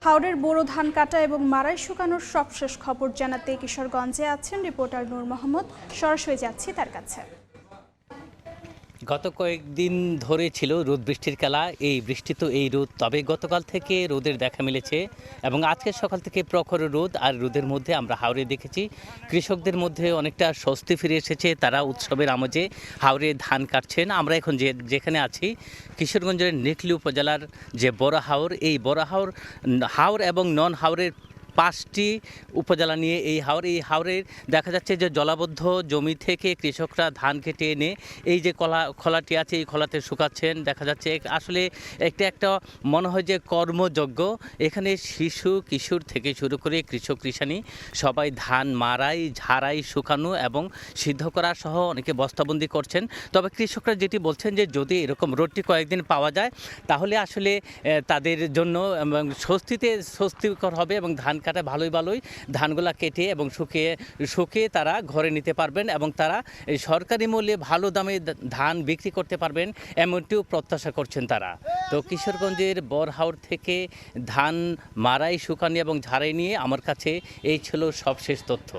হাওরের বোরো ধান কাটা এবং মাড়াই শুকানোর সবশেষ খবর জানাতে কিশোরগঞ্জে আছেন রিপোর্টার নূর মোহাম্মদ। সরাসরি যাচ্ছি তার কাছে। গত কয়েকদিন ধরে ছিল রোদ বৃষ্টির খেলা। এই বৃষ্টি তো এই রোদ, তবে গতকাল থেকে রোদের দেখা মিলেছে এবং আজকে সকাল থেকে প্রখর রোদ। আর রোদের মধ্যে আমরা হাওরে দেখেছি কৃষকদের মধ্যে অনেকটা স্বস্তি ফিরে এসেছে। তারা উৎসবের আমেজে হাওরে ধান কাটছেন। আমরা এখন যেখানে আছি কিশোরগঞ্জের নেকলি উপজেলার যে বড় হাওর, এই বড় হাওর এবং নন হাওরের 5টি উপজেলা নিয়ে এই হাওরের দেখা যাচ্ছে যে জলাবদ্ধ জমি থেকে কৃষকরা ধান কেটে এনে এই যে খলাটি আছে এই খলাতে শুকাচ্ছেন। দেখা যাচ্ছে আসলে একটা মনে হয় যে কর্মযজ্ঞ। এখানে শিশু কিশোর থেকে শুরু করে কৃষক কৃষানি সবাই ধান মাড়াই, ঝাড়াই, শুকানো এবং সিদ্ধ করা সহ অনেকে বস্তাবন্দি করছেন। তবে কৃষকরা যেটি বলছেন যে যদি এরকম রোদটি কয়েকদিন পাওয়া যায় তাহলে আসলে তাদের জন্য স্বস্তিকর হবে এবং ধান কাটা ভালোই ধানগুলা কেটে এবং শুকিয়ে তারা ঘরে নিতে পারবেন এবং তারা সরকারি মূল্যে ভালো দামে ধান বিক্রি করতে পারবেন, এমনটিও প্রত্যাশা করছেন তারা। তো কিশোরগঞ্জের বড়হাওর থেকে ধান মাড়াই, শুকানি এবং ঝাড়াই নিয়ে আমার কাছে এই ছিল সবশেষ তথ্য।